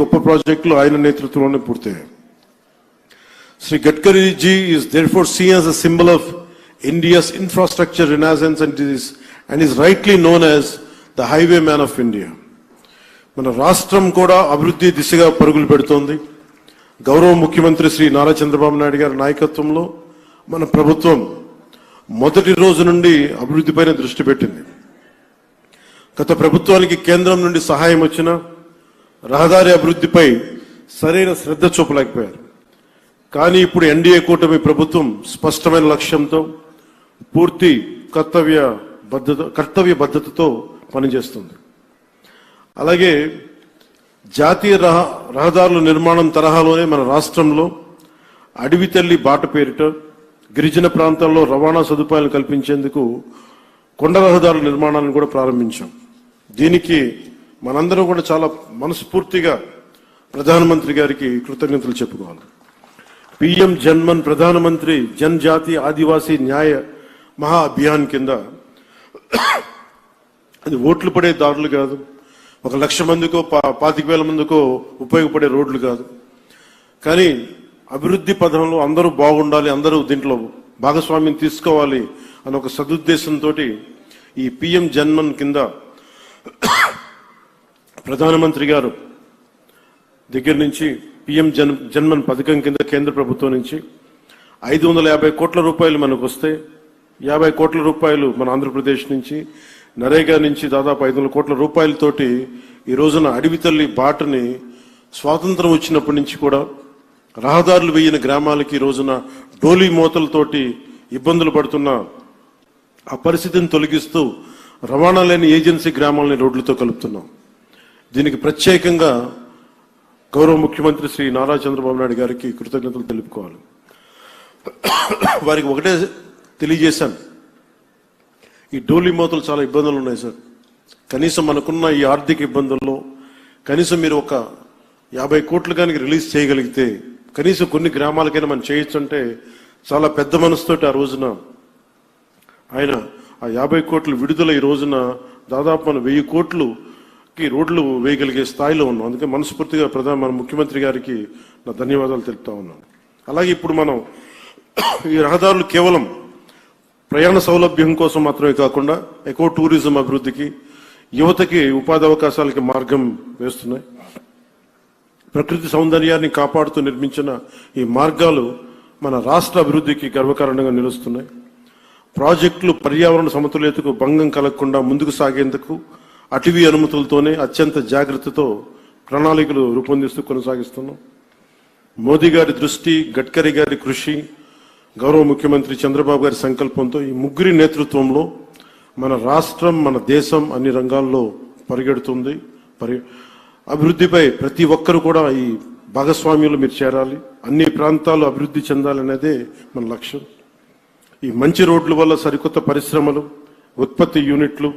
గొప్ప ప్రాజెక్టులు ఆయన నేతృత్వంలోనే పూర్తయ్యాయి. Shri Gadkari ji is therefore seen as a symbol of India's infrastructure renaissance and is rightly known as the highwayman of India. మన రాష్ట్రం కూడా అభివృద్ధి దిశగా పరుగులు పెడుతోంది. గౌరవ ముఖ్యమంత్రి శ్రీ నారా చంద్రబాబు నాయుడు గారి నాయకత్వంలో మన ప్రభుత్వం మొదటి రోజు నుండి అభివృద్ధిపైన దృష్టి పెట్టింది. గత ప్రభుత్వానికి కేంద్రం నుండి సహాయం వచ్చినా రహదారి అభివృద్ధిపై సరైన శ్రద్ధ చూపలేకపోయారు. కానీ ఇప్పుడు ఎన్డీఏ కూటమి ప్రభుత్వం స్పష్టమైన లక్ష్యంతో పూర్తి కర్తవ్య బద్ధతతో పనిచేస్తుంది. అలాగే జాతీయ రహదారుల నిర్మాణం తరహాలోనే మన రాష్ట్రంలో అడవి తల్లి బాట పేరిట గిరిజన ప్రాంతాల్లో రవాణా సదుపాయాలు కల్పించేందుకు కొండ రహదారుల నిర్మాణాలను కూడా ప్రారంభించాం. దీనికి మనందరం కూడా చాలా మనస్ఫూర్తిగా ప్రధానమంత్రి గారికి కృతజ్ఞతలు చెప్పుకోవాలి. పిఎం జన్మన్ ప్రధానమంత్రి జనజాతి ఆదివాసీ న్యాయ మహా అభియాన్ కింద అది ఓట్లు పడే దారులు కాదు, 1,00,000 మందికో 25,000 మందికో ఉపయోగపడే రోడ్లు కాదు. కానీ అభివృద్ధి పథంలో అందరూ బాగుండాలి, అందరూ దీంట్లో భాగస్వామ్యం తీసుకోవాలి అనే ఒక సదుద్దేశంతో ఈ పిఎం జన్మన్ కింద ప్రధానమంత్రి గారు దగ్గర నుంచి పిఎం జన్మన్ పథకం కింద కేంద్ర ప్రభుత్వం నుంచి 550 కోట్ల రూపాయలు మనకు వస్తే 50 కోట్ల రూపాయలు మన ఆంధ్రప్రదేశ్ నుంచి, నరేగా నుంచి దాదాపు 500 కోట్ల రూపాయలతోటి ఈ రోజున అడవి తల్లి బాటని స్వాతంత్రం వచ్చినప్పటి నుంచి కూడా రహదారులు వేయని గ్రామాలకి ఈ రోజున డోలీ మోతలతోటి ఇబ్బందులు పడుతున్న ఆ పరిస్థితిని తొలగిస్తూ రవాణా లేని ఏజెన్సీ గ్రామాలని రోడ్లతో కలుపుతున్నాం. దీనికి ప్రత్యేకంగా గౌరవ ముఖ్యమంత్రి శ్రీ నారా చంద్రబాబు నాయుడు గారికి కృతజ్ఞతలు తెలుపుకోవాలి. వారికి ఒకటే తెలియజేశాను, ఈ డోలీ మోతలు చాలా ఇబ్బందులు ఉన్నాయి సార్. కనీసం మనకున్న ఈ ఆర్థిక ఇబ్బందుల్లో కనీసం మీరు ఒక 50 కోట్లు కానీ రిలీజ్ చేయగలిగితే కనీసం కొన్ని గ్రామాలకైనా మనం చేయొచ్చు అంటే చాలా పెద్ద మనసుతోటి ఆ రోజున ఆయన ఆ 50 కోట్లు విడుదల ఈ రోజున దాదాపు మనం 1000 కోట్లుకి రోడ్లు వేయగలిగే స్థాయిలో ఉన్నాం. అందుకే మనస్ఫూర్తిగా మన ముఖ్యమంత్రి గారికి నా ధన్యవాదాలు తెలుపుతా ఉన్నాను. అలాగే ఇప్పుడు మనం ఈ రహదారులు కేవలం ప్రయాణ సౌలభ్యం కోసం మాత్రమే కాకుండా ఎకో టూరిజం అభివృద్ధికి, యువతకి ఉపాధి అవకాశాలకి మార్గం వేస్తున్నాయి. ప్రకృతి సౌందర్యాన్ని కాపాడుతూ నిర్మించిన ఈ మార్గాలు మన రాష్ట్ర అభివృద్ధికి గర్వకారణంగా నిలుస్తున్నాయి. ప్రాజెక్టులు పర్యావరణ సమతుల్యతకు భంగం కలగకుండా ముందుకు సాగేందుకు అటవీ అనుమతులతోనే అత్యంత జాగ్రత్తతో ప్రణాళికలు రూపొందిస్తూ కొనసాగిస్తున్నాం. మోదీ గారి దృష్టి, గడ్కరీ గారి కృషి, గౌరవ ముఖ్యమంత్రి చంద్రబాబు గారి సంకల్పంతో ఈ ముగ్గురి నేతృత్వంలో మన రాష్ట్రం, మన దేశం అన్ని రంగాల్లో పరిగెడుతుంది. అభివృద్ధిపై ప్రతి ఒక్కరు కూడా ఈ భాగస్వామ్యంలో మీరు చేరాలి, అన్ని ప్రాంతాలు అభివృద్ధి చెందాలనేదే మన లక్ష్యం. ఈ మంచి రోడ్ల వల్ల సరికొత్త పరిశ్రమలు, ఉత్పత్తి యూనిట్లు,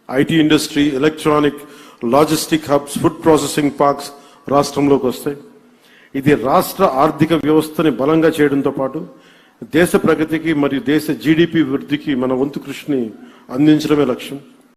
IT industry, electronic, logistic hubs, food processing parks రాష్ట్రంలోకి వస్తాయి. ఇది రాష్ట్ర ఆర్థిక వ్యవస్థని బలంగా చేయడంతో పాటు దేశ ప్రగతికి మరియు దేశ జీడిపి వృద్ధికి మన వంతు కృషిని అందించడమే లక్ష్యం.